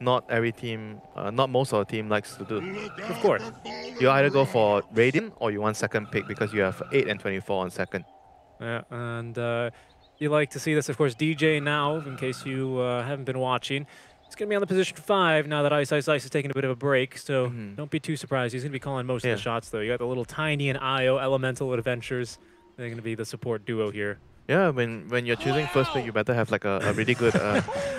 not every team, not most of the team likes to do. Of course. You either go for Radiant or you want second pick because you have 8 and 24 on second. Yeah, and you like to see this, of course. DJ now, in case you haven't been watching, he's going to be on the position 5 now that Ice is taking a bit of a break, so don't be too surprised. He's going to be calling most of the shots, though. You got the little Tiny and IO Elemental Adventures. They're going to be the support duo here. Yeah, when you're choosing first pick, you better have like a really good.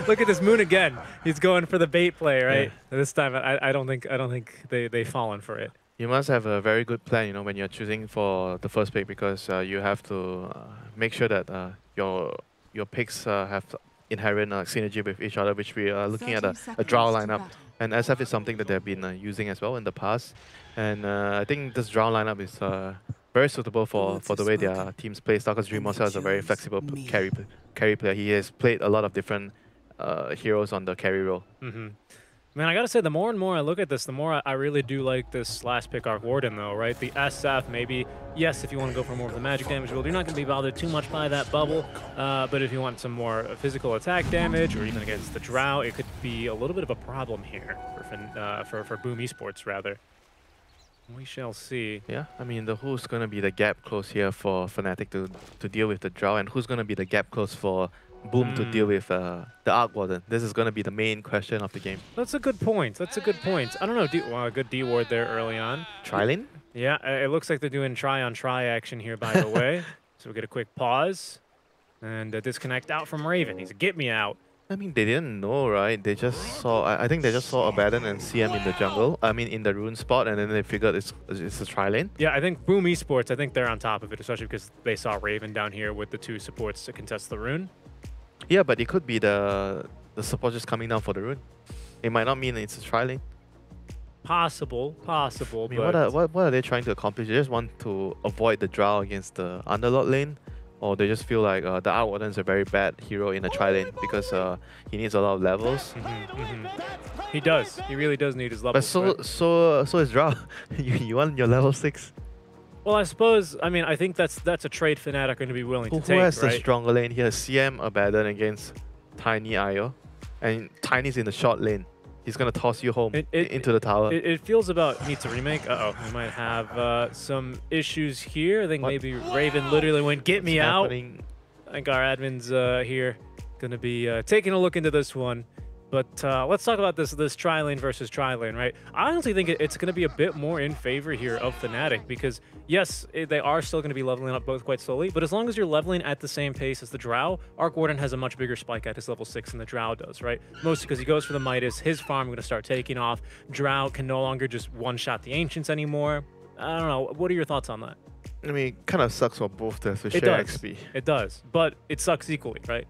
Look at this Moon again. He's going for the bait play, right? Yeah. This time, I don't think they've fallen for it. You must have a very good plan, you know, when you're choosing for the first pick, because you have to make sure that your picks have inherent synergy with each other, which we are looking at a draw lineup. And SF is something that they've been using as well in the past. And I think this draw lineup is very suitable for the way their teams play. Because Dreamwasser is a very flexible carry player. He has played a lot of different heroes on the carry role. Man, I gotta say, the more and more I look at this, the more I really do like this last pick Arc Warden, though, right? The SF, maybe, yes, if you want to go for more of the magic damage build, you're not going to be bothered too much by that bubble. But if you want some more physical attack damage, or even against the Drow, it could be a little bit of a problem here for Boom Esports, rather. We shall see. Yeah, I mean, who's going to be the gap close here for Fnatic to deal with the Drow, and who's going to be the gap close for Boom to deal with the Arc Warden? This is going to be the main question of the game. That's a good point. That's a good point. I don't know. Well, a good D ward there early on. Tri-lane? Yeah, it looks like they're doing try-on-try action here, by the way. So we get a quick pause. And a disconnect out from Raven. He's a get me out. I mean, they didn't know, right? They just saw, I think they just saw Abaddon and CM in the jungle. I mean, in the rune spot, and then they figured it's a tri-lane. Yeah, I think Boom Esports, I think they're on top of it, especially because they saw Raven down here with the 2 supports to contest the rune. Yeah, but it could be the support just coming down for the rune. It might not mean it's a tri-lane. Possible, I mean, but what are they trying to accomplish? They just want to avoid the Drow against the Underlord lane? Or they just feel like the Arc Warden is a very bad hero in a tri-lane because he needs a lot of levels. He does. He really does need his levels. But so is Drow. you want your level 6. Well, I suppose, I mean, I think that's a trade Fnatic are going to be willing to take, Who has right? the stronger lane here? CM Abaddon against Tiny IO. And Tiny's in the short lane. He's going to toss you home into the tower. It feels about needs a remake. Uh-oh, we might have some issues here. I think maybe Raven literally went, get me out. I think our admin's here going to be taking a look into this one. But let's talk about this tri-lane versus tri-lane, right? I honestly think it's going to be a bit more in favor here of Fnatic because, yes, they are still going to be leveling up both quite slowly, but as long as you're leveling at the same pace as the Drow, Arc Warden has a much bigger spike at his level 6 than the Drow does, right? Mostly because he goes for the Midas, his farm going to start taking off. Drow can no longer just one-shot the Ancients anymore. I don't know. What are your thoughts on that? I mean, it kind of sucks for both to share XP. It does, but it sucks equally, right?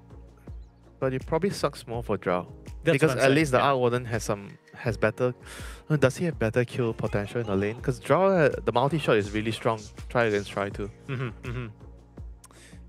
But it probably sucks more for Drow. That's because at least the Arc Warden has better. Does he have better kill potential in the lane? Because Drow, the multi-shot is really strong. Try against try too.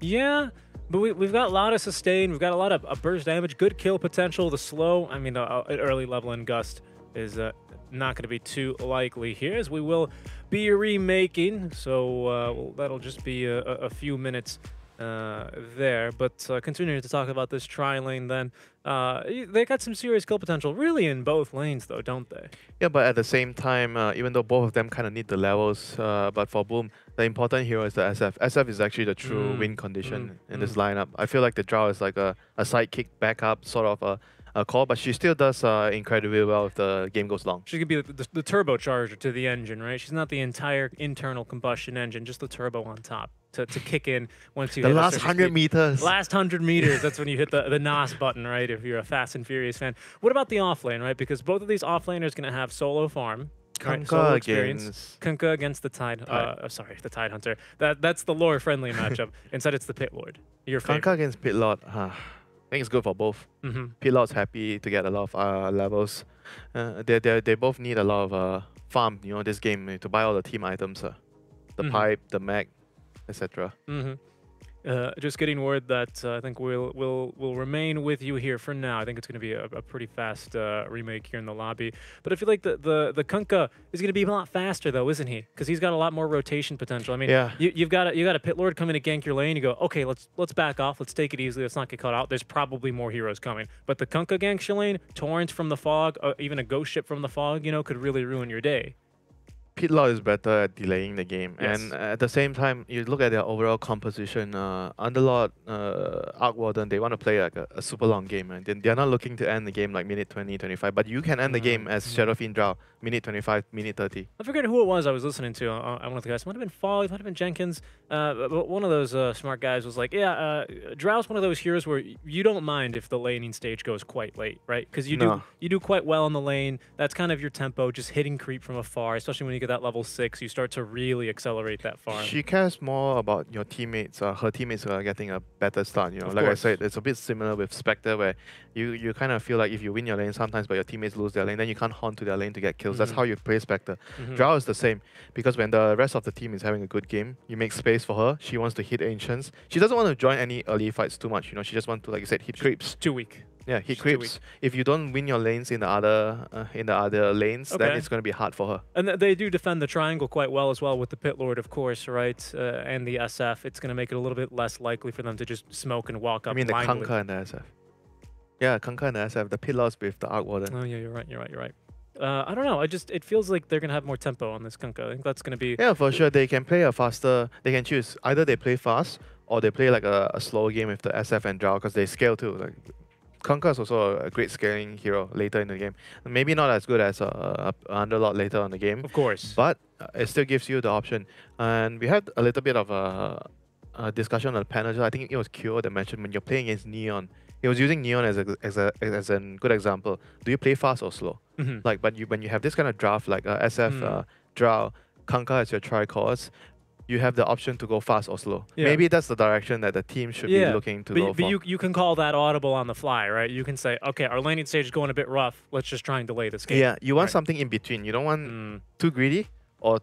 Yeah, but we've got a lot of sustain. We've got a lot of burst damage, good kill potential. The slow, I mean, an early level in Gust is not going to be too likely here, as we will be remaking. So that'll just be a few minutes there. But continuing to talk about this tri-lane then, they got some serious kill potential really in both lanes though, don't they? Yeah, but at the same time, even though both of them kind of need the levels, but for Boom, the important hero is the SF. SF is actually the true win condition in this lineup. I feel like the Drow is like a sidekick backup, sort of a call, but she still does incredibly well if the game goes long. She could be the turbocharger to the engine, right? She's not the entire internal combustion engine, just the turbo on top to kick in once you hit the last 100 meters. Last 100 meters, that's when you hit the NOS button, right? If you're a Fast and Furious fan. What about the offlane, right? Because both of these offlaners going to have solo farm. Right? Solo experience. Kunkka against the Tide. Sorry, the Tide Hunter. That's the lore-friendly matchup. Instead, it's the Pit Lord. Your favorite. Kunkka against Pit Lord. I think it's good for both. Pit Lord's happy to get a lot of levels. They both need a lot of farm, you know, this game to buy all the team items. The pipe, the mag, etc. Just getting word that I think we'll remain with you here for now. I think it's going to be a pretty fast remake here in the lobby. But I feel like the Kunkka is going to be a lot faster though, isn't he? Because he's got a lot more rotation potential. I mean, Yeah. you've got a pit lord coming to gank your lane. You go, okay, let's back off. Let's take it easily. Let's not get caught out. There's probably more heroes coming. But the Kunkka ganks your lane, torrents from the fog, even a ghost ship from the fog, you know, could really ruin your day. Pitlaw is better at delaying the game, Yes. and at the same time, you look at their overall composition. Underlord, Arc Warden, they want to play like a super long game, and they're not looking to end the game like minute 20, 25. But you can end the game as Shadowfiend Drow, minute 25, minute 30. I forget who it was I was listening to. One of the guys, might have been Fog, might have been Jenkins. But one of those smart guys was like, yeah, Drow's one of those heroes where you don't mind if the laning stage goes quite late, right? Because you do quite well in the lane. That's kind of your tempo, just hitting creep from afar, especially when you get that level 6, you start to really accelerate that farm. She cares more about your teammates. Her teammates are getting a better start. You know, Of like course. I said, it's a bit similar with Spectre, where you kind of feel like if you win your lane sometimes, but your teammates lose their lane, then you can't haunt to their lane to get kills. That's how you play Spectre. Drow is the same, because when the rest of the team is having a good game, you make space for her. She wants to hit Ancients. She doesn't want to join any early fights too much. You know, she just wants to, like you said, hit creeps. Too weak. Yeah, hit She's too creeps. If you don't win your lanes in the other lanes, then it's going to be hard for her. And they do defend the triangle quite well as well with the Pit Lord, of course, right? And the SF. It's going to make it a little bit less likely for them to just smoke and walk up. I mean the blindly. Kunkka and the SF. Yeah, Kunkka and the SF. The Pit Lords with the Arc Warden. Oh yeah, you're right. I don't know. It feels like they're gonna have more tempo on this Kunkka. I think that's gonna be. Yeah, for sure. They can play a faster. They can choose either they play fast or they play like a slower game with the SF and Drow because they scale too. Like Kunkka is also a great scaling hero later in the game. Maybe not as good as Underlord later on the game. Of course. But it still gives you the option. And we had a little bit of a discussion on the panel. I think it was Kyo that mentioned when you're playing against Neon. He was using Neon as a good example. Do you play fast or slow? Like, but when you have this kind of draft like SF, Drow, Kunkka as your tri-cores, you have the option to go fast or slow. Yeah. Maybe that's the direction that the team should be looking to go for. But you can call that audible on the fly, right? You can say, okay, our laning stage is going a bit rough. Let's just try and delay this game. Yeah, you want something in between. You don't want too greedy or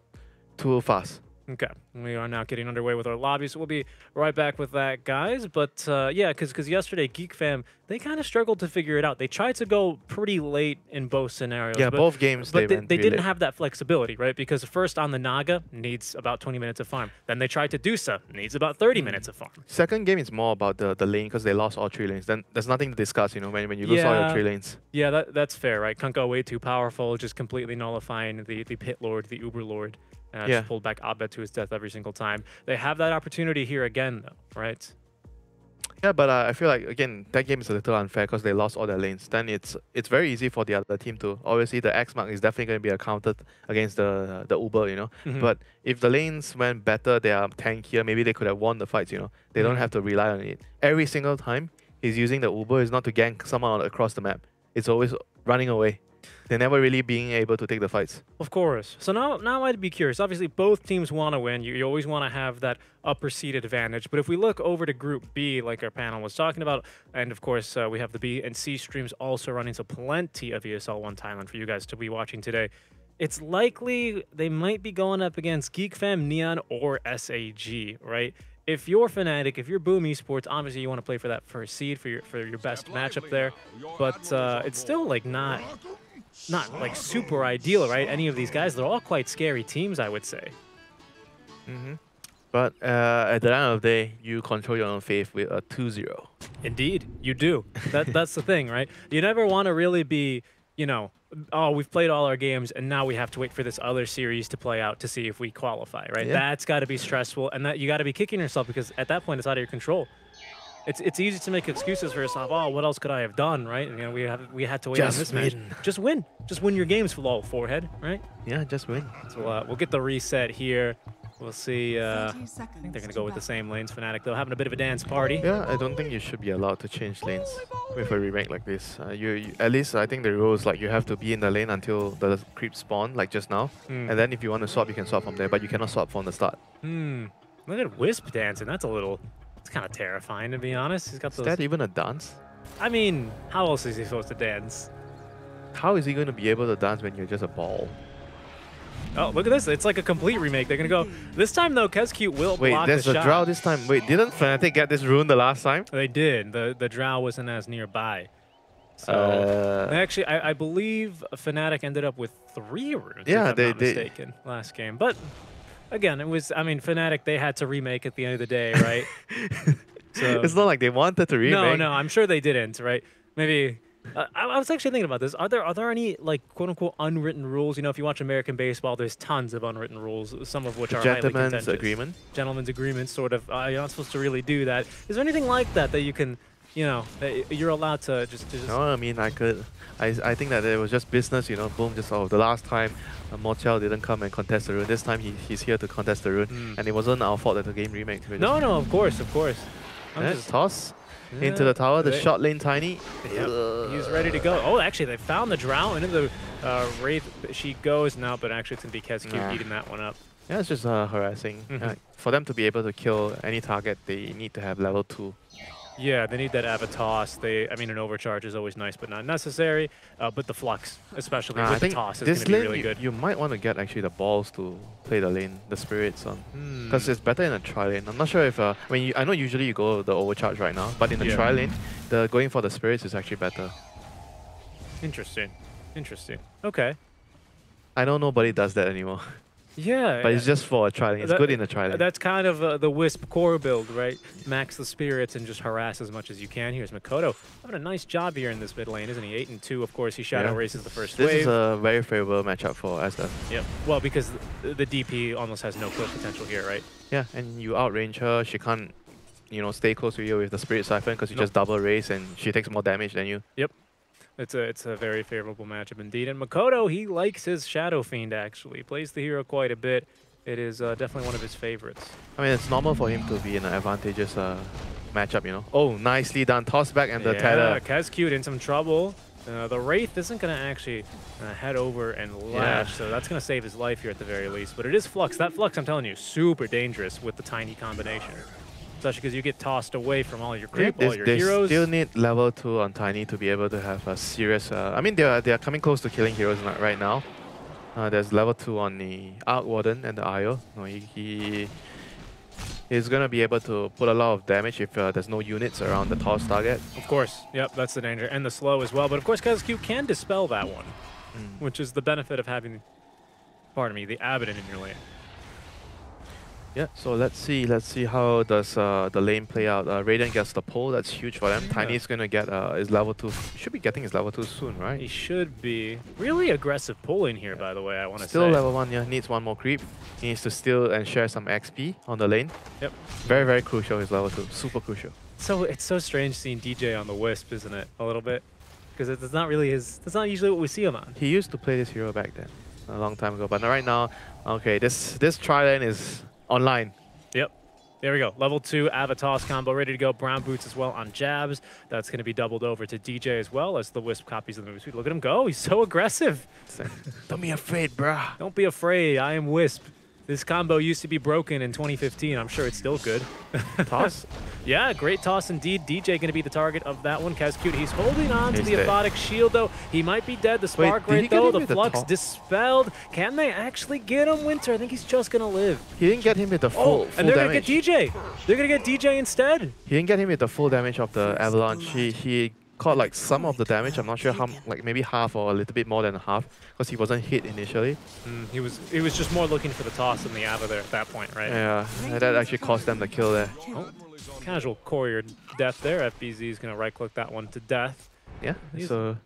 too fast. Okay, we are now getting underway with our lobby, so we'll be right back with that, guys. But yeah, because yesterday, Geek Fam, they kind of struggled to figure it out. They tried to go pretty late in both scenarios. Yeah, both games but they didn't late. have that flexibility, right? Because first on the Naga, needs about 20 minutes of farm. Then they tried to Dusa, needs about 30 minutes of farm. Second game is more about the lane because they lost all 3 lanes. Then there's nothing to discuss, you know, when you lose all your 3 lanes. Yeah, that's fair, right? Kunkka way too powerful, just completely nullifying the Pit Lord, the Uber Lord. Just pulled back Abed to his death every single time. They have that opportunity here again, though, right? Yeah, but I feel like, again, that game is a little unfair because they lost all their lanes. Then it's very easy for the other team to. Obviously, the X mark is definitely going to be accounted against the Uber, you know. But if the lanes went better, they are tankier, maybe they could have won the fights, you know. They don't have to rely on it. Every single time he's using the Uber is not to gank someone across the map. It's always running away. They're never really being able to take the fights. Of course. So now I'd be curious. Obviously, both teams want to win. You always want to have that upper seed advantage. But if we look over to Group B, like our panel was talking about, and of course, we have the B and C streams also running, so plenty of ESL One Thailand for you guys to be watching today. It's likely they might be going up against Geek Fam, Neon, or SAG, right? If you're Fnatic, if you're Boom Esports, obviously you want to play for that first seed, for your best matchup there. But it's still like not like super ideal, right? Any of these guys, they're all quite scary teams, I would say. But at the end of the day, you control your own fate with a 2-0. Indeed, you do. That's the thing, right? You never want to really be, you know, oh, we've played all our games and now we have to wait for this other series to play out to see if we qualify, right? Yeah. That's got to be stressful, and that you got to be kicking yourself because at that point it's out of your control. It's easy to make excuses for yourself. Oh, what else could I have done, right? And, you know, we had to wait on this match. Just win. Just win your games, for forehead, right? Yeah, just win. So we'll get the reset here. We'll see. I think they're gonna go with the same lanes. Fnatic, though, having a bit of a dance party. Yeah, I don't think you should be allowed to change lanes with a remake like this. You at least I think the rules like you have to be in the lane until the creep spawn, like just now, and then if you want to swap, you can swap from there, but you cannot swap from the start. Look at Wisp dancing. That's a little. It's kind of terrifying, to be honest. He's got those. Is that even a dance? I mean, how else is he supposed to dance? How is he going to be able to dance when you're just a ball? Oh, look at this. It's like a complete remake. They're going to go. This time, though, Kezcute will Wait, block there's the a shot. drow this time. Wait, didn't Fnatic get this rune the last time? They did. The drow wasn't as nearby. So actually, I believe Fnatic ended up with 3 runes, if I'm not mistaken, last game. But again, it was, I mean, Fnatic, they had to remake at the end of the day, right? So it's not like they wanted to remake. No, I'm sure they didn't, right? Maybe. I was actually thinking about this. Are there any, like, quote-unquote unwritten rules? You know, if you watch American baseball, there's tons of unwritten rules, some of which are highly contentious. Gentleman's agreement? Gentleman's agreement, sort of. You're not supposed to really do that. Is there anything like that that you can, you know, that you're allowed to just... No, I mean, I think that it was just business, you know, boom, just the last time Mochel didn't come and contest the rune. This time he's here to contest the rune, and it wasn't our fault that the game remake. No, of course. Toss. Into the tower, the shot lane Tiny. Yep. He's ready to go. Oh, actually, they found the drow into the Wraith. She goes now, but actually it's going to be Kezcute eating that one up. Yeah, it's just harassing. For them to be able to kill any target, they need to have level 2. Yeah, they need that Avatos. I mean, an overcharge is always nice, but not necessary. But the flux, especially with the toss, is going to be really good. You might want to get actually the balls to play the lane, the spirits on, because it's better in a tri lane. I'm not sure if I mean, I know usually you go the overcharge right now, but in the tri lane, the going for the spirits is actually better. Interesting. Okay. I know nobody does that anymore. Yeah. But it's just for a tri lane. It's good in a tri lane. That's kind of the Wisp core build, right? Max the spirits and just harass as much as you can. Here's Mikoto having a nice job here in this mid lane, isn't he? 8-2, of course. He shadow races the first wave. This is a very favorable matchup for SF. Yep. Well, because the DP almost has no kill potential here, right? Yeah, and you outrange her. She can't, you know, stay close to you with the Spirit Siphon because you just double race and she takes more damage than you. Yep. It's a very favorable matchup indeed. And Mikoto, he likes his Shadow Fiend, actually. He plays the hero quite a bit. It is definitely one of his favorites. I mean, it's normal for him to be in an advantageous matchup, you know. Oh, nicely done. Toss back and the tether. Kezcute in some trouble. The Wraith isn't going to actually head over and lash, so that's going to save his life here at the very least. But it is Flux. That Flux, I'm telling you, super dangerous with the Tiny combination. Especially because you get tossed away from all your creep, all your heroes. They still need level 2 on Tiny to be able to have a serious... I mean, they are coming close to killing heroes right now. There's level 2 on the Arc Warden and the Io. No, he's going to be able to put a lot of damage if there's no units around the toss target. Of course. Yep, that's the danger. And the slow as well. But of course, Kezcute can dispel that one, which is the benefit of having, pardon me, the Abaddon in your lane. Yeah, so let's see how does the lane play out. Raiden gets the pull, that's huge for them. Tiny's gonna get his level 2. Should be getting his level 2 soon, right? He should be. Really aggressive pull in here, by the way, I want to say. Still level 1, yeah, needs one more creep. He needs to steal and share some XP on the lane. Yep. Very, very crucial, his level 2. Super crucial. So it's so strange seeing DJ on the Wisp, isn't it? A little bit. Because it's not really that's not usually what we see him on. He used to play this hero back then, a long time ago. But right now, okay, this tri-lane is online. Yep. There we go. Level 2 Avatos combo ready to go. Brown boots as well on jabs. That's going to be doubled over to DJ as well as the Wisp copies of the move speed. Look at him go. He's so aggressive. Don't be afraid, bruh. Don't be afraid. I am Wisp. This combo used to be broken in 2015. I'm sure it's still good. Toss? Yeah, great toss indeed. DJ going to be the target of that one. Kezcute, he's holding on to the Aphotic Shield, though. He might be dead. The Spark Rate, though. The Flux dispelled. Can they actually get him, Winter? I think he's just going to live. He didn't get him with the full and they're damage. Going to get DJ. They're going to get DJ instead. He didn't get him with the full damage of the Avalanche. He caught like some of the damage. I'm not sure how, like maybe half or a little bit more than half, because he wasn't hit initially. He was just more looking for the toss than the Ava there at that point, right? Yeah, that actually cost them the kill there. Oh, casual courier death there. FBZ is going to right-click that one to death. Yeah, so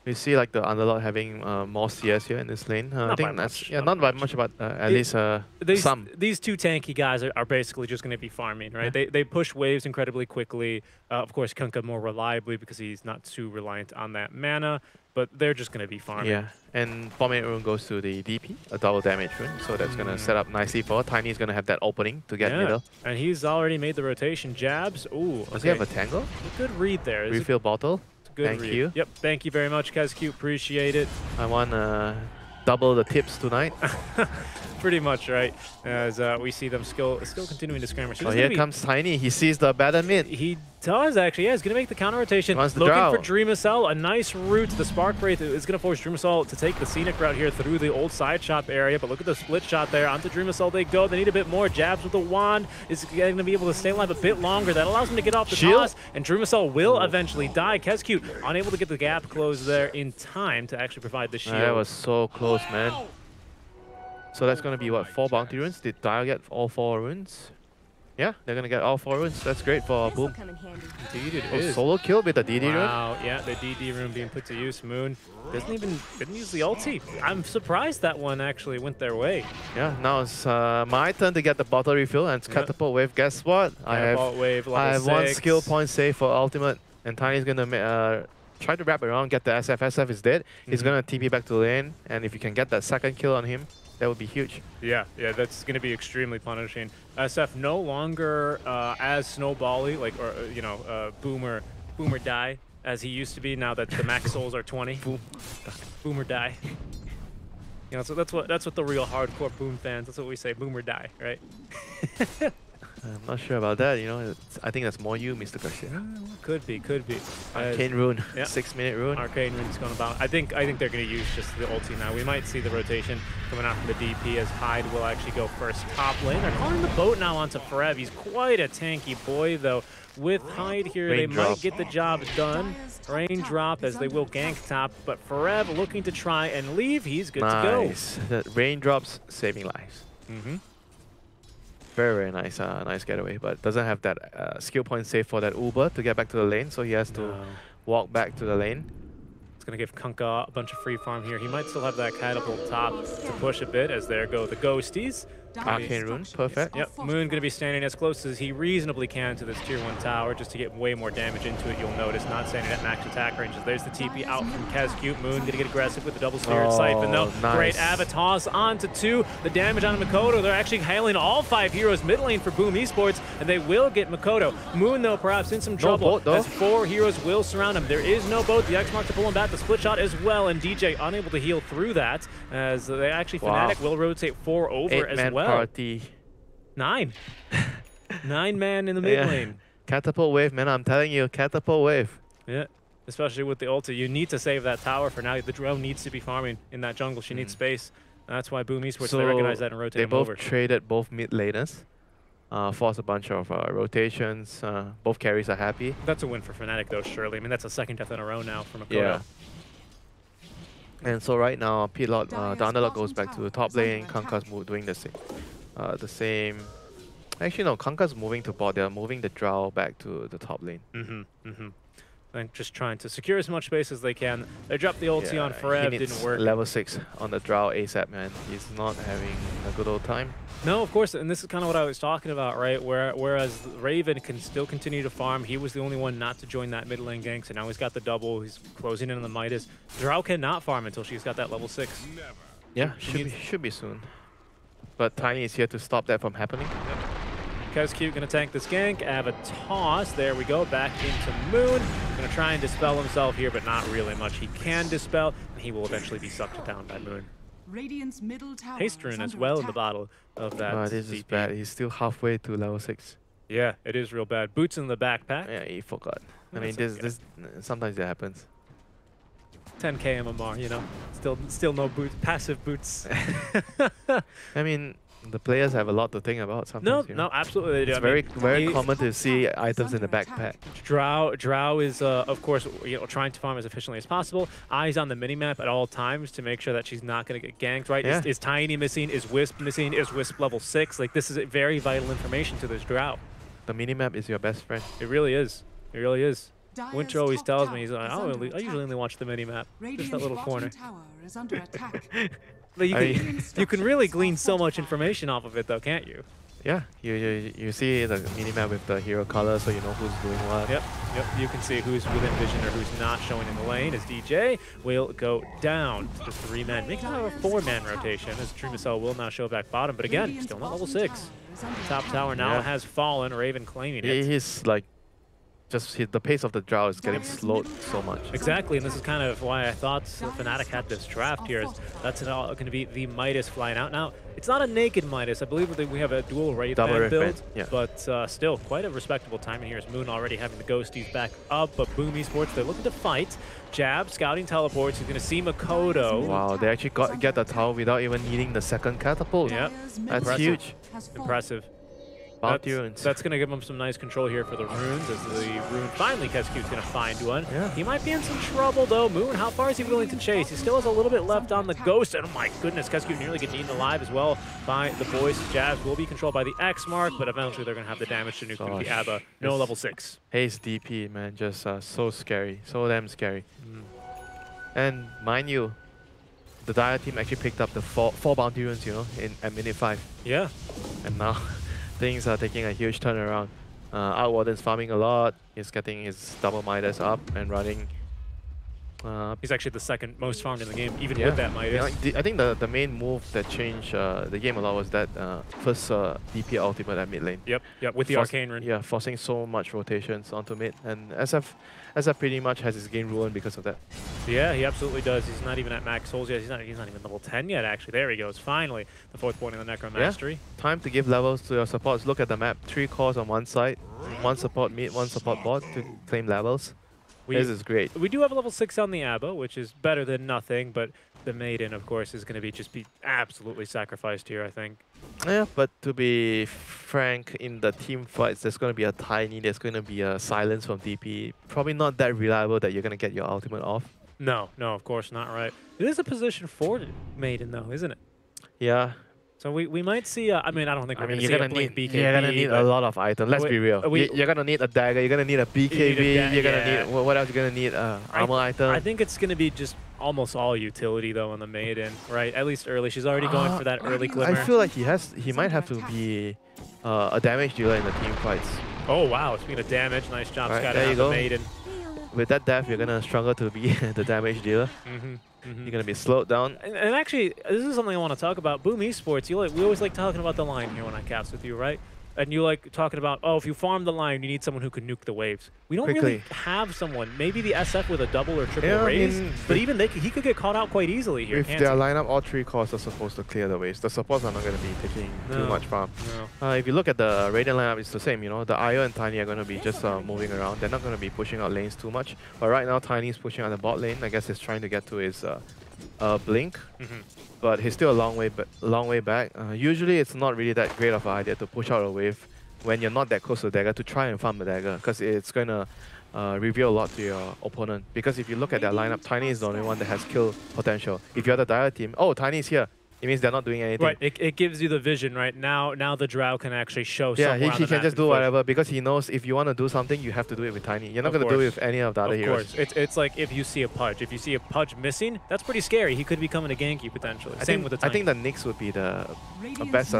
we see like the Underlord having more CS here in this lane. I think that's not by much, but at least some. These two tanky guys are basically just going to be farming, right? Yeah. They push waves incredibly quickly. Of course, Kunkka more reliably because he's not too reliant on that mana, but they're just going to be farming. Yeah, and 4-minute rune goes to the DP, a double damage rune, so that's going to set up nicely for Tiny's going to have that opening to get middle. And he's already made the rotation. Jabs. Ooh, does he have a tangle? Good read there. Refill bottle. Thank you. Yep, thank you very much, Kezcute. Appreciate it. I want double the tips tonight. Pretty much, right? As we see them still continuing to scramble. Oh, here comes Tiny. He sees the battle mid. He does, actually. Yeah, he's going to make the counter rotation. Looking for Dreamacell. A nice route. The Spark Wraith is going to force Dreamacell to take the scenic route here through the old side shop area. But look at the split shot there. Onto Dreamacell they go. They need a bit more. Jabs with the wand. Is going to be able to stay alive a bit longer. That allows him to get off the toss. And Dreamacell will eventually die. Kescute unable to get the gap closed there in time to actually provide the shield. That was so close, man. So that's going to be, what, 4 bounty runes? Did Dial get all 4 runes? Yeah, they're going to get all 4 runes. That's great for Boom. Indeed it is. Solo kill with the DD rune. Wow, yeah, the DD rune being put to use. Moon didn't use the ulti. I'm surprised that one actually went their way. Yeah, now it's my turn to get the bottle refill, and it's Catapult Wave. Guess what? I have 1 skill point save for ultimate, and Tiny's going to try to wrap around, get the SF. SF is dead. He's going to TP back to lane, and if you can get that second kill on him, that would be huge. Yeah, that's going to be extremely punishing. SF no longer as snowbally, like, or you know, boomer die as he used to be. Now that the max souls are 20, boomer die. You know, so that's what the real hardcore Boom fans. That's what we say, boomer die, right? I'm not sure about that. You know, I think that's more you, Mr. Garcia. Could be. Arcane rune, yeah. 6-minute rune. Arcane rune's going about. I think they're going to use just the ulti now. We might see the rotation coming out from the DP as Hyde will actually go first top lane. They're calling the boat now onto Forev. He's quite a tanky boy though. With Hyde here, they might get the job done. Raindrop as they will gank top, but Forev looking to try and leave. He's good to go. Nice. The raindrops saving lives. Very nice, nice getaway, but doesn't have that skill point save for that Uber to get back to the lane, so he has to walk back to the lane. It's going to give Kunkka a bunch of free farm here. He might still have that catapult top to push a bit as there go the ghosties. Arcane rune, perfect. Yep, Moon going to be standing as close as he reasonably can to this tier 1 tower just to get way more damage into it. You'll notice not standing at max attack ranges. There's the TP out from Kescute. Moon going to get aggressive with the double Spirit Siphon though. Nice. Great Avatos onto 2. The damage on Mikoto. They're actually hailing all 5 heroes mid lane for Boom Esports, and they will get Mikoto. Moon though perhaps in some trouble as 4 heroes will surround him. There is no boat. The X mark to pull him back. The split shot as well, and DJ unable to heal through that as they actually Fnatic will rotate 4 over as well. Party. 9. 9 man in the mid lane. Catapult wave, man, I'm telling you, catapult wave. Yeah, especially with the ulti. You need to save that tower for now. The drone needs to be farming in that jungle. She needs space. That's why Boom Esports, they recognize that and rotate them over. They both traded both mid laners. Forced a bunch of rotations. Both carries are happy. That's a win for Fnatic though, surely. I mean, that's a 2nd death in a row now from Mikoto. Yeah. And so right now, the underlord goes back to the top lane. Kunkka's doing the same. Actually, no. Kunkka's moving to bot. They're moving the Drow back to the top lane. And just trying to secure as much space as they can. They dropped the ulti on Forev. Didn't work. Level 6 on the Drow ASAP, man. He's not having a good old time. No, of course, and this is kind of what I was talking about, right? Whereas Raven can still continue to farm. He was the only one not to join that mid lane gank, so now he's got the double. He's closing in on the Midas. Drow cannot farm until she's got that level 6. Yeah, should be soon. But Tiny is here to stop that from happening. Kescute gonna tank this gank. Avatos, there we go, back into Moon. Gonna try and dispel himself here, but not really much. He can dispel, and he will eventually be sucked down by Moon. Radiant's middle tower Haste rune as well in the bottle of that. This is bad. He's still halfway to level 6. Yeah, it is real bad. Boots in the backpack. Yeah, he forgot. I mean, this sometimes it happens. 10k MMR, you know, still no boots, passive boots. I mean, the players have a lot to think about sometimes. No, absolutely they do. It's very common to see items in the backpack. Drow is, of course, trying to farm as efficiently as possible. Eyes on the minimap at all times to make sure that she's not going to get ganked, right? Yeah. Is Tiny missing? Is Wisp missing? Is Wisp level 6? Like, this is very vital information to this Drow. The minimap is your best friend. It really is. It really is. Winter always tells me, he's like, I usually only watch the minimap. Just that little corner. But you can really glean so much information off of it, though, can't you? Yeah, you see the minimap with the hero color, so you know who's doing what. Yep. You can see who's within vision or who's not showing in the lane. As DJ will go down to 3 men, making out a 4-man rotation. As Dreamacell will now show back bottom, but again, still not level 6. Top tower now has fallen. Raven claiming it. He's like the pace of the draw is getting slowed so much. Exactly, and this is kind of why I thought Fnatic had this draft here. That's going to be the Midas flying out. Now, it's not a naked Midas. I believe that we have a dual Wraith Band build, yeah. but still quite a respectable timing here as Moon already having the Ghosties back up, but Boom Esports, they're looking to fight. Jab, scouting teleports, he's going to see Makoto. Wow, they actually get the tower without even needing the second catapult. Yep, that's huge. Impressive. That's going to give him some nice control here for the runes, as the rune finally Kescu's going to find one. Yeah. He might be in some trouble though. Moon, how far is he willing to chase? He still has a little bit left on the Ghost, and oh my goodness, Kescu nearly gets eaten alive as well by the boys. Jabs will be controlled by the X mark, but eventually they're going to have the damage to nuke the ABBA. No level 6. Haze DP, man, just so scary, so damn scary. And mind you, the Dire team actually picked up the four bounty runes, you know, at minute 5. Yeah. And now things are taking a huge turnaround. Outwarden's farming a lot. He's getting his double Midas up and running. He's actually the second most farmed in the game, even with that Midas. I think the main move that changed the game a lot was that first DP ultimate at mid lane. Yep, with the Arcane Rune. Yeah, forcing so much rotations onto mid. And SF pretty much has his game ruined because of that. Yeah, he absolutely does. He's not even at max souls yet. He's not even level 10 yet, actually. There he goes. Finally, the 4th point in the Necro Mastery. Yeah. Time to give levels to your supports. Look at the map. 3 cores on one side, 1 support mid, 1 support bot to claim levels. This is great. We do have a level 6 on the ABBA, which is better than nothing, but the Maiden, of course, is going to be absolutely sacrificed here, I think. Yeah, but to be frank, in the team fights, there's going to be a Tiny, there's going to be a Silence from DP. Probably not that reliable that you're going to get your ultimate off. No, of course not, right? It is a position for Maiden, though, isn't it? Yeah. So we might see. I mean, I don't think we're going to see a Blink BKB. You're gonna need a lot of items. Let's be real. You're gonna need a dagger. You're gonna need a BKB. You're gonna need what else? You're gonna need armor item. I think it's gonna be just almost all utility though on the Maiden, right? At least early. She's already going for that early glimmer. I feel like he might have to be a damage dealer in the team fights. Oh wow! Speaking of damage, nice job scouting out the Maiden. With that death, you're gonna struggle to be the damage dealer. You're gonna be slowed down. And actually, this is something I want to talk about. Boom Esports, we always like talking about the line here when I cast with you, right? And you like talking about, oh, if you farm the line, you need someone who can nuke the waves. We don't really have someone. Maybe the SF with a double or triple raise, but even he could get caught out quite easily here. If their lineup, all 3 cores are supposed to clear the waves. The supports are not going to be taking too much farm. If you look at the Radiant lineup, it's the same. You know, the Io and Tiny are going to be just moving around. They're not going to be pushing out lanes too much. But right now, Tiny is pushing out the bot lane. I guess he's trying to get to his blink. But he's still a long way back. Usually, it's not really that great of an idea to push out a wave when you're not that close to the dagger, to try and farm the dagger, because it's going to reveal a lot to your opponent. Because if you look at their lineup, Tiny is the only one that has kill potential. If you're the Dire team, oh, Tiny's here. It means they're not doing anything. Right, it gives you the vision, right? Now the Drow can actually show somewhere on the map. He can just do whatever, because he knows if you want to do something, you have to do it with Tiny. You're not going to do it with any of the other heroes. Of course. It's like if you see a Pudge. If you see a Pudge missing, that's pretty scary. He could be coming to gank you potentially. Same with the Tiny. I think the Nyx would be the best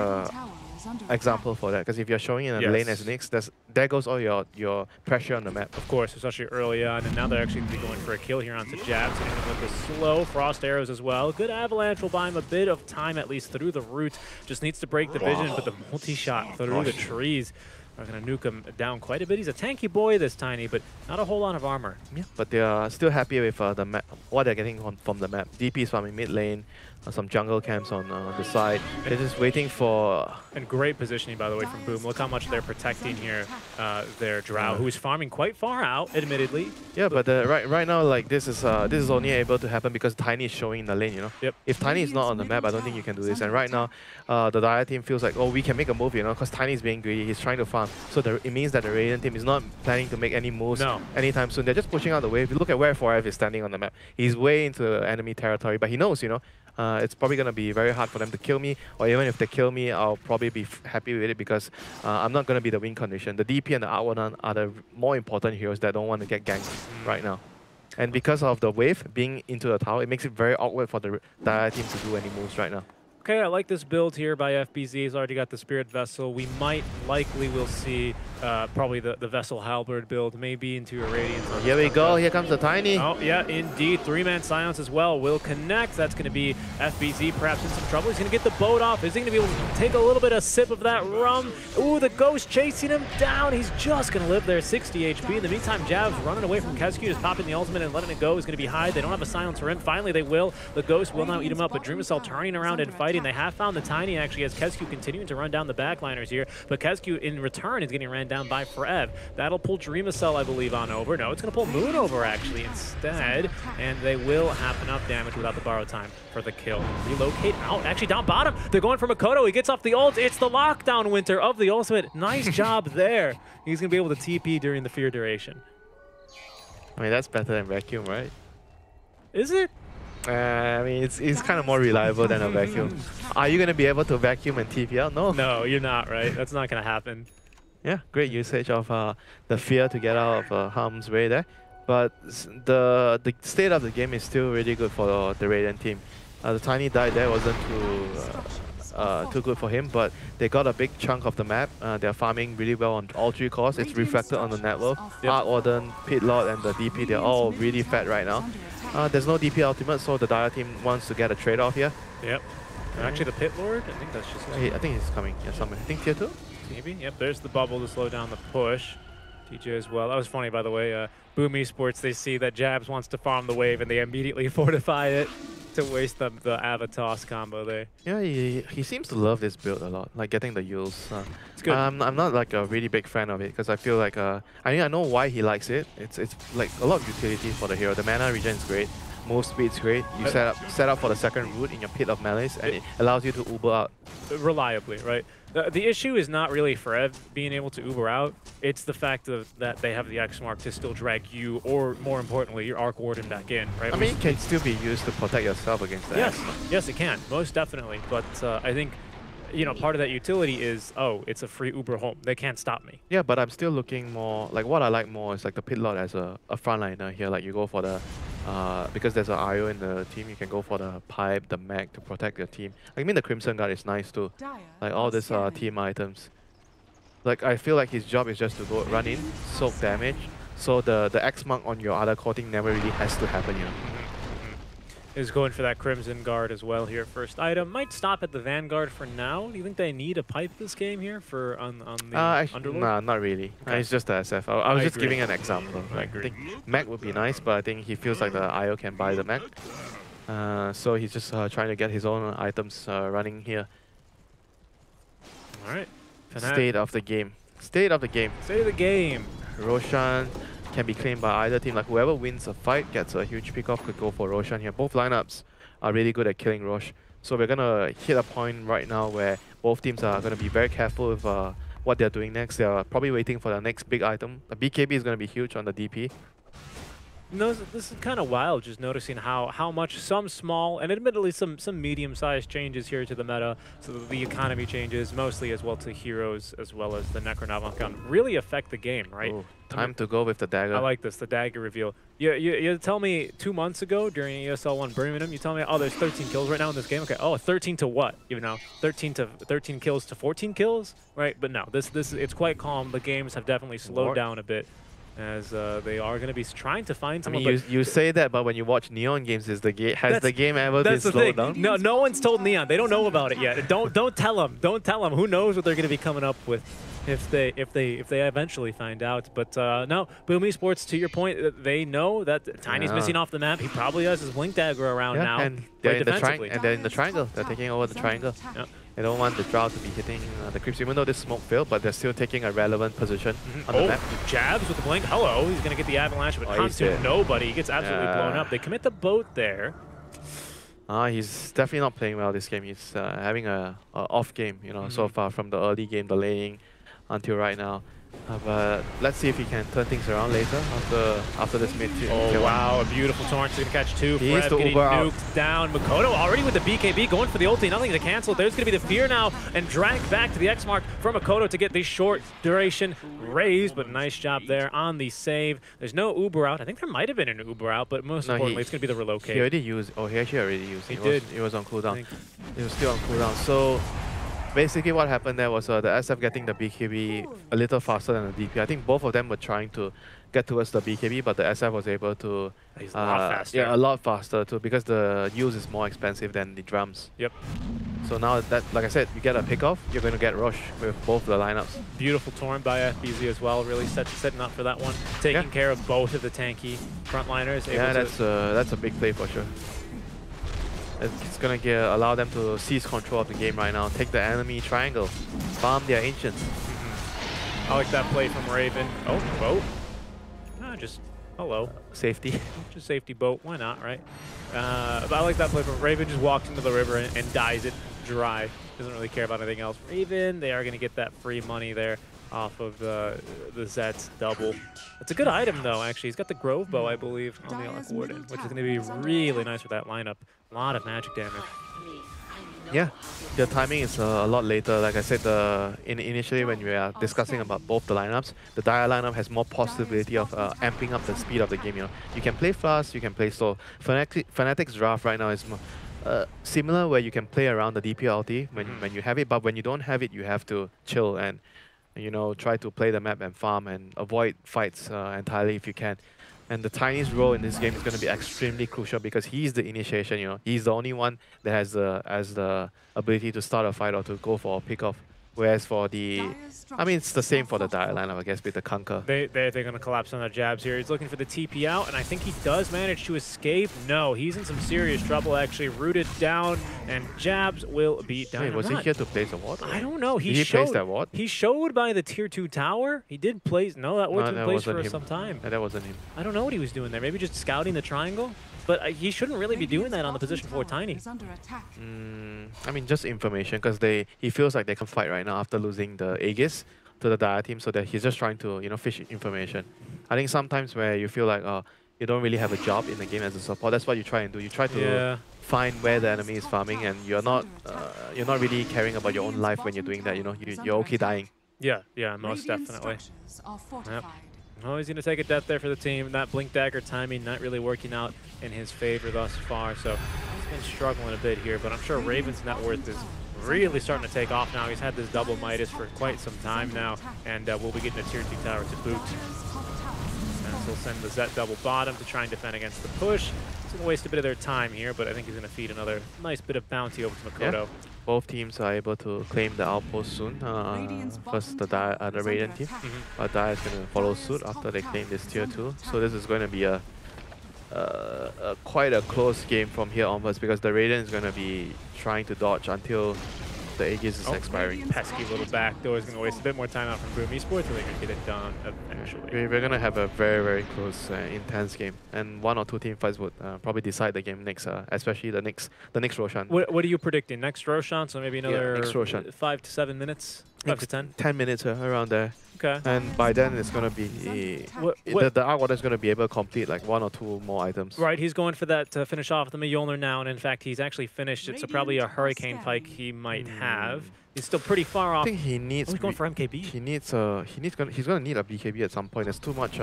example for that, because if you're showing in a lane as Nyx, there goes all your pressure on the map. Of course, especially early on, and now they're actually going to be going for a kill here onto Jabs, and with the slow frost arrows as well. Good avalanche will buy him a bit of time, at least through the roots. Just needs to break the vision, but the multi-shot through the trees are going to nuke him down quite a bit. He's a tanky boy, this Tiny, but not a whole lot of armor. Yeah, but they are still happy with the map, what they're getting from the map. DP is farming mid lane, some jungle camps on the side. They're just waiting for... And great positioning, by the way, from Boom. Look how much they're protecting here, their Drow, who is farming quite far out, admittedly. Yeah, but right now, like, this is only able to happen because Tiny is showing in the lane, you know? Yep. If Tiny is not on the map, I don't think you can do this. And right now, the Dire team feels like, oh, we can make a move, you know, because Tiny is being greedy. He's trying to farm. So it means that the Radiant team is not planning to make any moves anytime soon. They're just pushing out the wave. If you look at where 4F is standing on the map, he's way into enemy territory, but he knows, you know, it's probably going to be very hard for them to kill me, or even if they kill me, I'll probably be happy with it because I'm not going to be the win condition. The DP and the Outwarden are the more important heroes that don't want to get ganked right now. And because of the wave being into the tower, it makes it very awkward for the Dire team to do any moves right now. Okay, I like this build here by FBZ. He's already got the Spirit Vessel. We likely will see probably the Vessel Halberd build, maybe into a Radiance. Here we go. Here comes the Tiny. Oh, yeah, indeed. 3-man silence as well will connect. That's going to be FBZ perhaps in some trouble. He's going to get the boat off. Is he going to be able to take a little bit of sip of that rum? Ooh, the Ghost chasing him down. He's just going to live there, 60 HP. In the meantime, Jabs running away from Kesku, just popping the ultimate and letting it go is going to be high. They don't have a silencer in. Finally, they will. The Ghost will now eat him up, but Dreamcell turning around and fighting. They have found the Tiny, actually, as Kesku continuing to run down the backliners here, but Kesku in return is getting ran down by Forev. That'll pull Dreamcell, I believe, on over. No, it's going to pull Moon over, actually, instead, and they will have enough damage without the borrow time for the kill. Relocate out, actually down bottom. They're going for Makoto. He gets off the ult. It's the lockdown winter of the ultimate. Nice job there. He's going to be able to TP during the fear duration. I mean, that's better than Vacuum, right? Is it? I mean, it's kind of more reliable than a Vacuum. Are you going to be able to Vacuum and TP out? No. No, you're not, right? That's not going to happen. Yeah, great usage of the fear to get out of harm's way there. But the state of the game is still really good for the Radiant team. The Tiny died there wasn't too good for him, but they got a big chunk of the map. They're farming really well on all 3 cores. It's reflected on the network. Arc Warden, Pit Lord, and the DP, they're all really fat right now. There's no DP ultimate, so the Dire team wants to get a trade-off here. Yep. Actually, the Pit Lord, I think that's just... I think he's coming. Yeah, somewhere. I think tier 2? Maybe. Yep, there's the bubble to slow down the push. TJ as well. That was funny, by the way. Boom Esports, they see that Jabs wants to farm the wave, and they immediately fortify it to waste the Avatos combo there. Yeah, he seems to love this build a lot, like getting the Yules. It's good. I'm not like a really big fan of it because I feel like I know why he likes it. It's like a lot of utility for the hero. The mana regen is great, move speed is great. You set up for the second root in your Pit of Malice, and it allows you to Uber out reliably, right? The issue is not really Forev being able to Uber out. It's the fact that they have the X mark to still drag you, or more importantly, your Arc Warden back in, right? I mean, it can still be used to protect yourself against that. Yes, it can, most definitely. But I think, you know, part of that utility is, oh, it's a free Uber home. They can't stop me. Yeah, but I'm still looking more, like what I like more is like the Pit Lord as a frontliner here. Like you go for the, because there's an IO in the team, you can go for the pipe, the mag to protect your team. I mean, the Crimson Guard is nice too. Like all these team items. Like I feel like his job is just to go run in, soak damage, so the X mark on your other core thing never really has to happen, you know. Is going for that Crimson Guard as well here. First item might stop at the Vanguard for now. Do you think they need a pipe this game here for on the Underlord? Nah, not really. Okay. It's just the SF. I was just giving an example. I Like, agree. I think Mac would be nice, but I think he feels like the IO can buy the Mac. So he's just trying to get his own items running here. All right. Fnatic. State of the game. State of the game. State of the game. Roshan can be claimed by either team. Like whoever wins a fight gets a huge pick-off, could go for Roshan here. Both lineups are really good at killing Rosh. So we're going to hit a point right now where both teams are going to be very careful with what they're doing next. They're probably waiting for the next big item. The BKB is going to be huge on the DP. No, this is kind of wild, just noticing how much some small and admittedly some medium-sized changes here to the meta, so that the economy changes mostly as well to heroes as well as the Necronomicon really affect the game, right? Ooh, time to go with the dagger. I like this, the dagger reveal. You tell me 2 months ago during ESL One Birmingham, you tell me, oh, there's 13 kills right now in this game. Okay, oh, 13 to what? You know, 13 kills to 14 kills, right? But no, this it's quite calm. The games have definitely slowed down a bit, as they are going to be trying to find someone. I mean, you say that, but when you watch Neon games, has the game ever been slowed down? No one's told Neon. They don't know about it yet. Don't tell them. Don't tell them. Who knows what they're going to be coming up with if they eventually find out. But no, Boom Esports, to your point, they know that Tiny's missing off the map. He probably has his Blink Dagger around now. And they're in the triangle. They're taking over the triangle. Yeah. They don't want the Drow to be hitting the creeps, even though this smoke failed, but they're still taking a relevant position on the map. Jabs with the blink. Hello, he's going to get the avalanche, but comes to nobody. He gets absolutely blown up. They commit the boat there. He's definitely not playing well this game. He's having a off game, you know, so far from the early game, the laning, until right now. But let's see if he can turn things around later after this mid-tier. Oh, wow, a beautiful Torrent to catch two. He is Fred the getting Uber nuked down. Makoto already with the BKB going for the ulti. Nothing to cancel. There's going to be the fear now and dragged back to the X mark from Makoto to get the short duration raise, but nice job there on the save. There's no Uber out. I think there might have been an Uber out, but most importantly, it's going to be the relocate. He already used. Oh, he actually already used. He did. It was on cooldown. It was still on cooldown. So basically what happened there was the SF getting the BKB a little faster than the DP. I think both of them were trying to get towards the BKB, but the SF was able to... He's a lot faster. Yeah, a lot faster too, because the use is more expensive than the drums. Yep. So now that, like I said, you get a pick-off, you're going to get rush with both the lineups. Beautiful Torn by FBZ as well, really setting up for that one. Taking care of both of the tanky frontliners. Yeah, that's a big play for sure. It's going to allow them to seize control of the game right now, take the enemy triangle, farm their ancients. I like that play from Raven. Oh, boat. Ah, just hello. Safety. Just safety boat. Why not, right? But I like that play from Raven. Just walks into the river and dies it dry. Doesn't really care about anything else. Raven, they are going to get that free money there off of the Zet's double. It's a good item, though, actually. He's got the Grove Bow, I believe, on the Elk Warden, which is going to be really nice with that lineup. A lot of magic damage. Yeah, the timing is a lot later. Like I said, initially when we are discussing about both the lineups, the Dire lineup has more possibility of amping up the speed of the game. You know, you can play fast, you can play slow. Fnatic's draft right now is similar, where you can play around the DP ulti when you have it, but when you don't have it, you have to chill and try to play the map and farm and avoid fights entirely if you can. And the Tiny's role in this game is going to be extremely crucial because he's the initiation. He's the only one that has the ability to start a fight or to go for a pick-off. Whereas for the... I mean, it's the same for the Dire lineup, I guess, with the Conquer. They're going to collapse on the jabs here. He's looking for the TP out, and I think he does manage to escape. No, he's in some serious trouble, actually. Rooted down, and jabs will be down. Wait, was he here to place a ward? I don't know. Did he place that ward? He showed by the tier 2 tower. He did place... No, that ward's been placed for him. some time. No, that wasn't him. I don't know what he was doing there. Maybe just scouting the triangle? But he shouldn't really be doing that on the position 4 Tiny. I mean, just information, because he feels like they can fight right now after losing the Aegis to the Dire team, so that he's just trying to fish information. I think sometimes where you feel like you don't really have a job in the game as a support, that's what you try and do. You try to find where the enemy is farming, and you're not really caring about your own life when you're doing that. You're okay dying. Yeah, most definitely. Yep. Oh, he's going to take a death there for the team. That Blink Dagger timing not really working out in his favor thus far, so he's been struggling a bit here, but I'm sure Raven's net worth is really starting to take off now. He's had this double Midas for quite some time now, and we'll be getting a tier 2 tower to boot. And he'll send the Zet double bottom to try and defend against the push. He's going to waste a bit of their time here, but I think he's going to feed another nice bit of bounty over to Makoto. Yeah. Both teams are able to claim the outpost soon. First, the Radiant team, but Dire is going to follow suit after they claim this tier 2. So this is going to be quite a close game from here onwards, because the Radiant is going to be trying to dodge until the Aegis is expiring. Pesky little backdoor is going to waste a bit more time out from Boom Esports, so they're going to get it done eventually. We're going to have a very, very close, intense game, and 1 or 2 team fights would probably decide the game next, especially the next Roshan. What are you predicting? Next Roshan, so maybe another next Roshan. 5 to 7 minutes? 5 to 10? 10 minutes around there. Okay. And by then it's going to be... The Arc Warden is going to be able to complete like 1 or 2 more items. Right, he's going for that to finish off the Mjolnir now, and in fact he's actually finished it, so probably a Hurricane Pike he might have. He's still pretty far off. I think he needs... he's going for MKB. He's going to need a BKB at some point. There's too much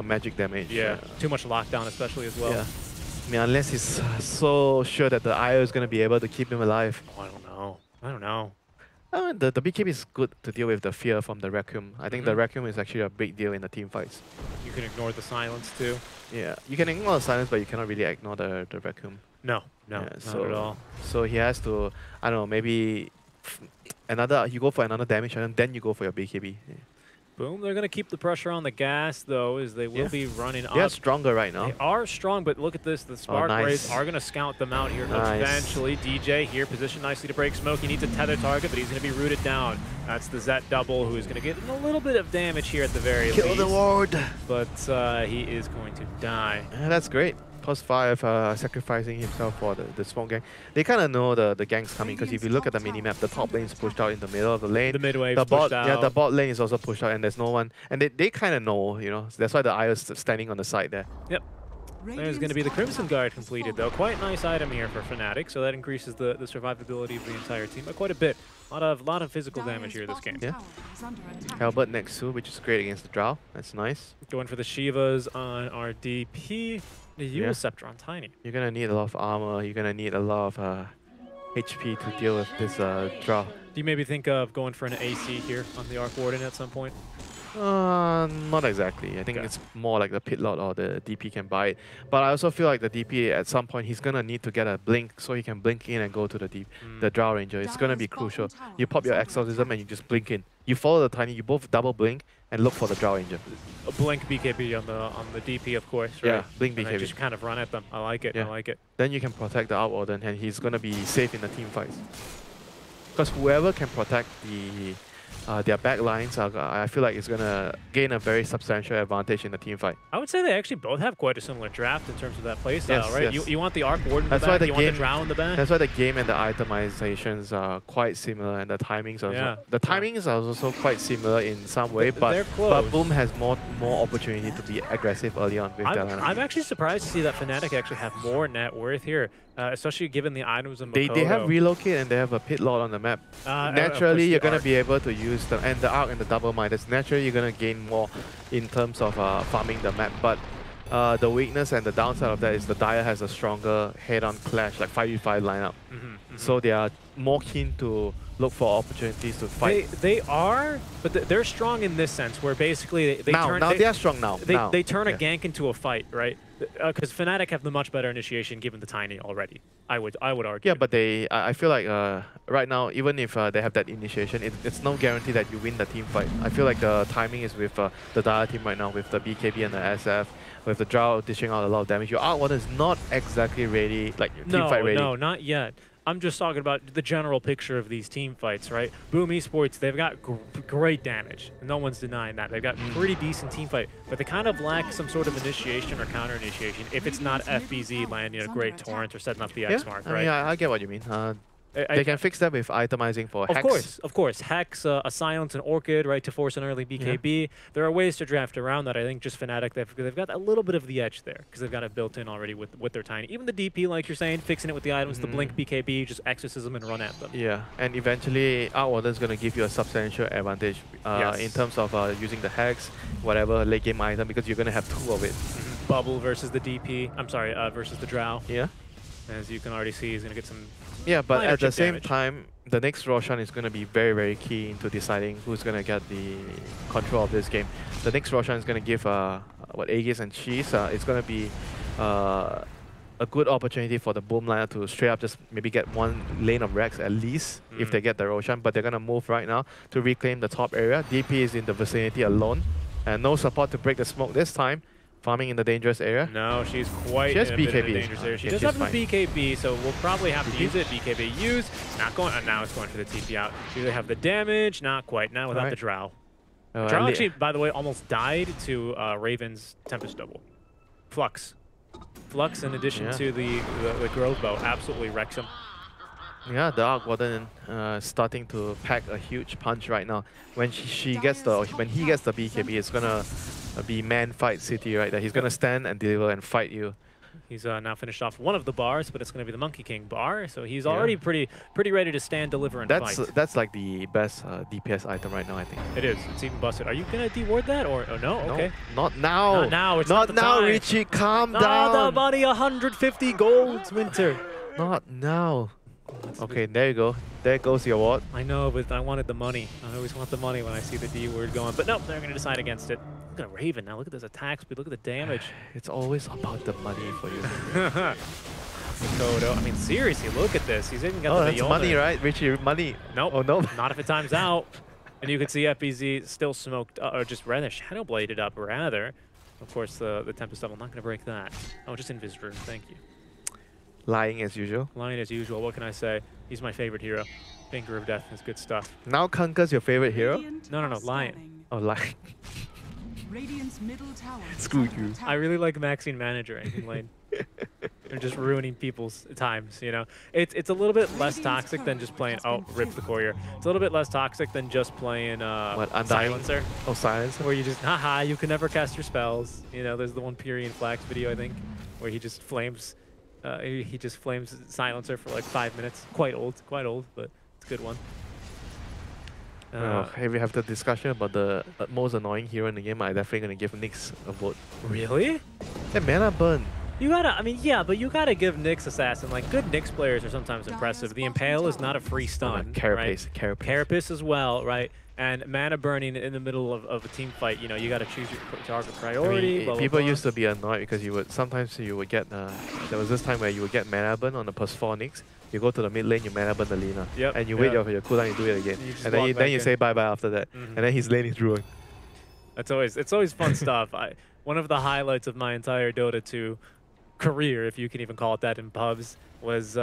magic damage. Yeah, too much lockdown especially as well. Yeah. I mean, unless he's so sure that the IO is going to be able to keep him alive. Oh, I don't know. The BKB is good to deal with the fear from the Requiem. I think the Requiem is actually a big deal in the team fights. You can ignore the silence too. Yeah, you can ignore the silence, but you cannot really ignore the Requiem. No, not at all. So he has to, I don't know, maybe you go for another damage and then you go for your BKB. Yeah. Boom, they're going to keep the pressure on the gas, though, as they will be running up. They're stronger right now. They are strong, but look at this. The Spark Rays are going to scout them out here eventually. DJ here, positioned nicely to break smoke. He needs a tether target, but he's going to be rooted down. That's the Zet double, who is going to get a little bit of damage here at the very least. Kill the ward! But he is going to die. That's great. +5 sacrificing himself for the smoke gang. They kind of know the gang's coming, because if you look at the minimap, the top lane is pushed out in the middle of the lane. The mid wave is pushed out. Yeah, the bot lane is also pushed out, and there's no one. And they kind of know, That's why the IO is standing on the side there. Yep. There's going to be the Crimson Guard completed, though. Quite nice item here for Fnatic, so that increases the survivability of the entire team by quite a bit. A lot of physical damage here this game. Yeah. Halberd next to, which is great against the Drow. That's nice. Going for the Shivas on our DP. The Yule Scepter on Tiny. You're going to need a lot of armor. You're going to need a lot of HP to deal with this draw. Do you maybe think of going for an AC here on the Arc Warden at some point? Not exactly. I think it's more like the pit lot or the DP can buy it. But I also feel like the DP at some point he's gonna need to get a blink so he can blink in and go to the Drow Ranger. It's gonna be crucial. You pop your Exorcism and you just blink in. You follow the Tiny, you both double blink and look for the Drow Ranger. A blink BKB on the DP, of course, right? Yeah, blink BKB. And just kind of run at them. I like it. Yeah. I like it. Then you can protect the Arc Warden and he's gonna be safe in the team fights. Because whoever can protect their back lines, I feel like it's going to gain a very substantial advantage in the team fight. I would say they actually both have quite a similar draft in terms of that playstyle, right? Yes. You want the Arc Warden in the back, you want the Drow in the back. That's why the game and the itemizations are quite similar, and the timings are the timings are also quite similar in some way, but Boom has more opportunity to be aggressive early on with their lineup. I'm actually surprised to see that Fnatic actually have more net worth here, especially given the items in Makoto. They have relocate and they have a pit lot on the map. Naturally, you're going to be able to use them, and the Arc and the double minders. Naturally, you're going to gain more in terms of farming the map, but the weakness and the downside of that is the Dire has a stronger head-on clash, like 5v5 lineup. So they are more keen to look for opportunities to fight. They are, but they're strong in this sense, where basically they are strong now. They turn a gank into a fight, right? Because Fnatic have the much better initiation given the Tiny already. I would argue. Yeah, but I feel like right now, even if they have that initiation, it's no guarantee that you win the team fight. I feel like the timing is with the Dire team right now, with the BKB and the SF, with the Drow dishing out a lot of damage. Your Arc Warden is not exactly ready, like team fight ready. No, not yet. I'm just talking about the general picture of these team fights, right? Boom Esports, they've got great damage. No one's denying that. They've got pretty decent team fight, but they kind of lack some sort of initiation or counter initiation if it's not FBZ landing a great torrent or setting up the X mark, right? Yeah, I get what you mean. They can fix that with itemizing for Hex. Of course. Hex, a Silence, an Orchid, right, to force an early BKB. Yeah. There are ways to draft around that. I think just Fnatic, they've got a little bit of the edge there because they've got it built in already with their Tiny. Even the DP, like you're saying, fixing it with the items, the Blink BKB, just Exorcism and run at them. Yeah, and eventually Arc Warden's going to give you a substantial advantage in terms of using the Hex, whatever late game item, because you're going to have two of it. Bubble versus the DP, versus the Drow. Yeah. As you can already see, he's going to get some... Yeah, but at the same time, the next Roshan is going to be very, very key into deciding who's going to get the control of this game. The next Roshan is going to give Aegis and Cheese. It's going to be a good opportunity for the Boom liner to straight up just maybe get one lane of Rex at least if they get the Roshan. But they're going to move right now to reclaim the top area. DP is in the vicinity alone, and no support to break the smoke this time. Farming in the dangerous area. No, she's quite in a bit of a dangerous area. She does have the BKB, so we'll probably have to use it. BKB used. Not going. Now it's going for the TP out. Do they have the damage? Not quite. Now without the Drow. Drow actually, by the way, almost died to Raven's Tempest Double. Flux, in addition to the Grove Bow, absolutely wrecks him. Yeah, the Arc Warden starting to pack a huge punch right now. When he gets the BKB, it's gonna be man fight city, right? That he's gonna stand and deliver and fight you. He's now finished off one of the bars, but it's gonna be the Monkey King bar, so he's already pretty ready to stand, deliver, and fight. That's like the best DPS item right now, I think. It is. It's even busted. Are you gonna deward that or no? Okay. Not now. Not now. It's not now, time. Richie. Calm down. The money, 150 gold, Winter. Not now. Okay, there you go. There goes your ward. I know, but I wanted the money. I always want the money when I see the D word going. But no, they're going to decide against it. Look at Raven now. Look at this attack speed. Look at the damage. It's always about the money for you. Makoto. I mean, seriously, look at this. He's even got the that's money, right? Richie, money. Nope. Oh, no. Not if it times out. And you can see FBZ still smoked, or just rather shadow bladed up, rather. Of course, the Tempest Double, not going to break that. Oh, just Invisitor. Thank you. Lying as usual. Lying as usual. What can I say? He's my favorite hero. Finger of Death is good stuff. Now Kanka's your favorite hero? No. Lion. Oh, Lion. Radiant's middle tower. Screw you. I really like maxing manager in lane. I'm just ruining people's times, you know. It's a little bit less toxic than just playing. Oh, rip the courier. It's a little bit less toxic than just playing Silencer. Oh, Silencer. Where you just you can never cast your spells. You know, there's the one Purian Flax video, I think, where he just flames. He just flames Silencer for like 5 minutes. Quite old, but it's a good one. If we have the discussion about the most annoying hero in the game, I'm definitely going to give Nyx a vote. Really? That mana burn. You gotta, I mean, yeah, but you gotta give Nyx assassin. Like, good Nyx players are sometimes impressive. The Impale is not a free stun. Carapace, right? Carapace as well, right? And mana burning in the middle of a team fight, you know, you gotta choose your target priority. I mean, people used to be annoyed because sometimes you would get there was this time where you would get mana burn on the +4 Nyx. You go to the mid lane, you mana burn the Lina, and you wait for your cooldown, you do it again, and then you say bye bye after that, and then his lane is ruined. It's always fun stuff. One of the highlights of my entire Dota 2 career, if you can even call it that in pubs, was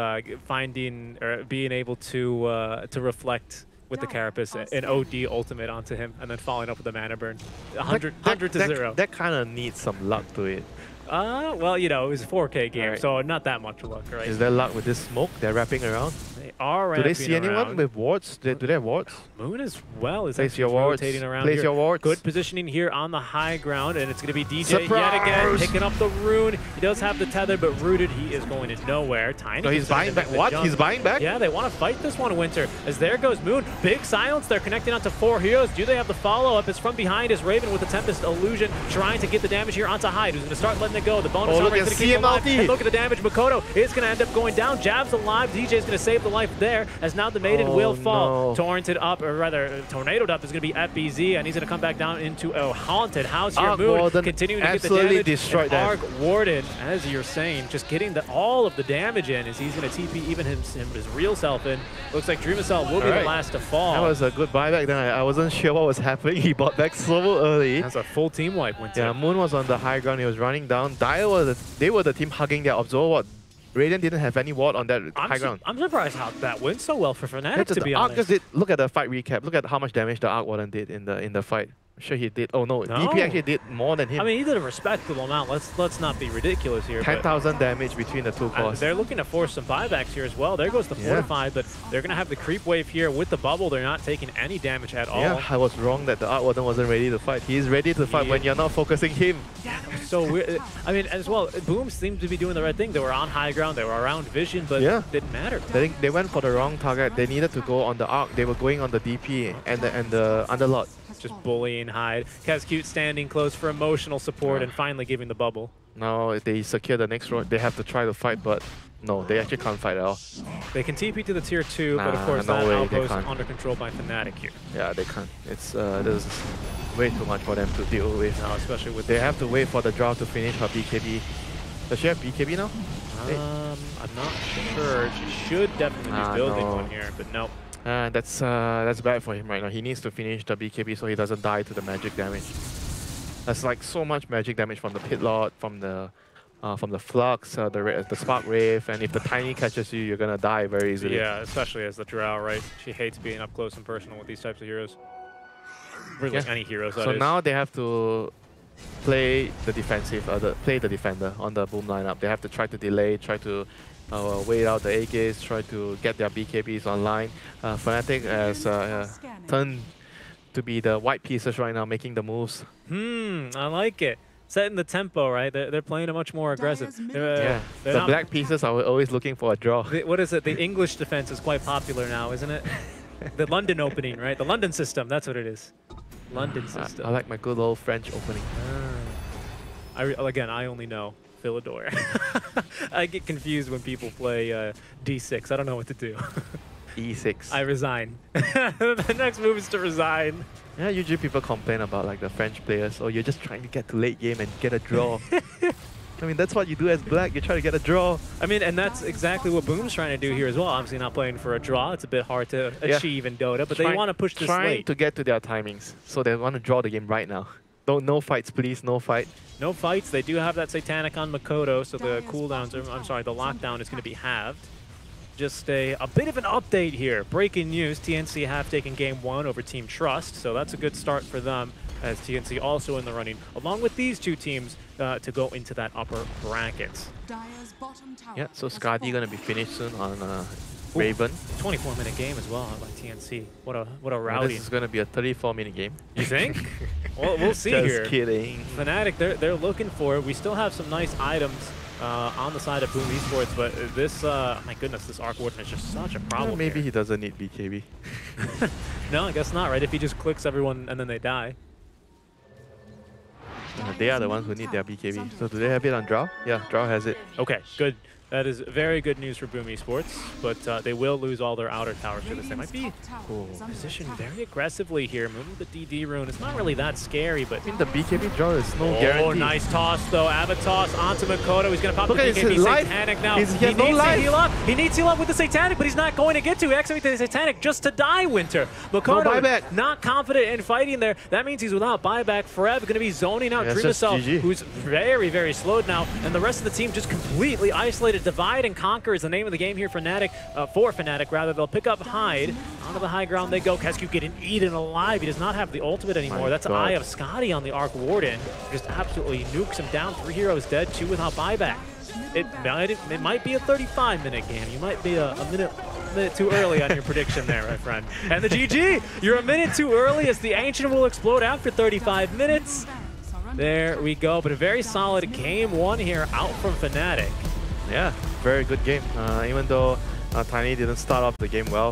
finding or being able to reflect with the Carapace an OD ultimate onto him and then following up with the mana burn. 100 to 0. That kind of needs some luck to it. Well, you know, it was a 4K game, so not that much luck, right? Is there luck with this smoke? They're wrapping around. They are wrapping around. Do they see anyone with wards? Do they have wards? Moon as well is Place actually your wards. rotating around Place here. your wards. Good positioning here on the high ground, and it's going to be DJ Surprise! yet again, picking up the rune. He does have the tether, but rooted, he is going to nowhere. Tiny. So he's buying back. What? He's buying back? Yeah, they want to fight this one, Winter. As there goes Moon. Big silence. They're connecting onto 4 heroes. Do they have the follow-up? It's from behind as Raven with the Tempest Illusion trying to get the damage here onto Hyde, who's going to start letting it go. The bonus armor is going to keep him alive. And look at the damage. Makoto is going to end up going down. Jab's alive. DJ is going to save the life there, as now the Maiden will fall. No. Torrented up, or rather, tornadoed up is going to be FBZ, and he's going to come back down into a haunted house here. Moon continuing to get the damage. Destroyed that. Arc Warden, as you're saying, just getting all of the damage in, as he's going to TP even his real self in. Looks like Dream Assault will be the last to fall. That was a good buyback. Then I wasn't sure what was happening. He bought back so early. That's a full team wipe. Yeah, Moon was on the high ground. He was running down. They were the team hugging their observer ward. Radiant didn't have any ward on that high ground. I'm surprised how that went so well for Fnatic, to be honest. Arc just did, look at the fight recap. Look at how much damage the Arc Warden did in the fight. I'm sure he did. Oh no, DP actually did more than him. I mean, he did a respectable amount. Let's not be ridiculous here. 10,000 damage between the two cores. They're looking to force some buybacks here as well. There goes the Fortified, but they're going to have the creep wave here with the bubble. They're not taking any damage at all. Yeah, I was wrong that the Arc Warden wasn't ready to fight. He's ready to fight when you're not focusing him. So weird. I mean, as well, Boom seemed to be doing the right thing. They were on high ground. They were around vision, but it didn't matter. They went for the wrong target. They needed to go on the Arc. They were going on the DP and the Underlord. Just bullying Hyde. Cute standing close for emotional support and finally giving the bubble. Now they secure the next road. They have to try to fight, but no, they actually can't fight at all. They can TP to the tier 2, but of course that outpost is under control by Fnatic here. Yeah, they can't. It's this is way too much for them to deal with. No, especially with they have to wait for the draw to finish her BKB. Does she have BKB now? I'm not sure. She should definitely be building one here, but no. That's bad for him right now. He needs to finish the BKB so he doesn't die to the magic damage. That's like so much magic damage from the Pit Lord, from the Flux, the Spark Wave, and if the Tiny catches you, you're gonna die very easily. Yeah, especially as the Drow, right? She hates being up close and personal with these types of heroes. Really, any heroes. So now they have to play the defensive, play the defender on the Boom lineup. They have to try to delay, try to wait out the A-gates, try to get their BKBs online. Fnatic has turned to be the white pieces right now, making the moves. I like it. Setting the tempo, right? They're playing a much more aggressive. The black pieces are always looking for a draw. What is it? The English defense is quite popular now, isn't it? The London opening, right? The London system, that's what it is. London system. I like my good old French opening. Again, I only know Philidor. I get confused when people play D6. I don't know what to do. E6. I resign. The next move is to resign. Yeah, usually people complain about like the French players, you're just trying to get to late game and get a draw. I mean, that's what you do as black. You try to get a draw. I mean, and that's exactly what Boom's trying to do here as well. Obviously not playing for a draw. It's a bit hard to achieve in Dota, but they want to push this late. Trying to get to their timings. So they want to draw the game right now. No fights, please. No fight. No fights. They do have that Satanic on Makoto, so the cooldowns, I'm sorry, the lockdown is going to be halved. Just a bit of an update here. Breaking news, TNC have taken game 1 over Team Trust, so that's a good start for them, as TNC also in the running, along with these two teams, to go into that upper bracket. Yeah, so Skadi going to be finished soon on Raven. 24-minute game as well by TNC. What a rowdy. This is going to be a 34-minute game. You think? Well, we'll see here. Just kidding. Fnatic, they're looking for it. We still have some nice items on the side of Boom Esports, but this, my goodness, this Arc Warden is just such a problem. Maybe here. He doesn't need BKB. No, I guess not, right? If he just clicks everyone and then they die. They are the ones who need their BKB. So do they have it on Drow? Yeah, Drow has it. Okay, good. That is very good news for Boom Esports, but they will lose all their outer towers for this. They might be positioned very aggressively here, moving with the DD rune. It's not really that scary, but... I think the BKB draw is no guarantee. Oh, nice toss though. Avatos onto Makoto. He's going to pop Look the at his BKB life. Satanic now. He He has no needs to life. heal up. He needs to heal up with the Satanic, but he's not going to get to. He activated the Satanic just to die, Winter. Makoto buyback. not confident in fighting there. That means he's without buyback forever. Going to be zoning out Dreamercell, who's very, very slowed now. And the rest of the team just completely isolated. Divide and conquer is the name of the game here for Fnatic, rather. They'll pick up Hyde. Onto the high ground they go. Kesku getting eaten alive. He does not have the ultimate anymore. That's Eye of Scotty on the Arc Warden. Just absolutely nukes him down. 3 heroes dead, 2 without buyback. It might be a 35-minute game. You might be a minute too early on your prediction there, my friend. And the GG! You're a minute too early as the Ancient will explode after 35 minutes. There we go. But a very solid game 1 here out from Fnatic. Yeah, very good game. Even though Tiny didn't start off the game well,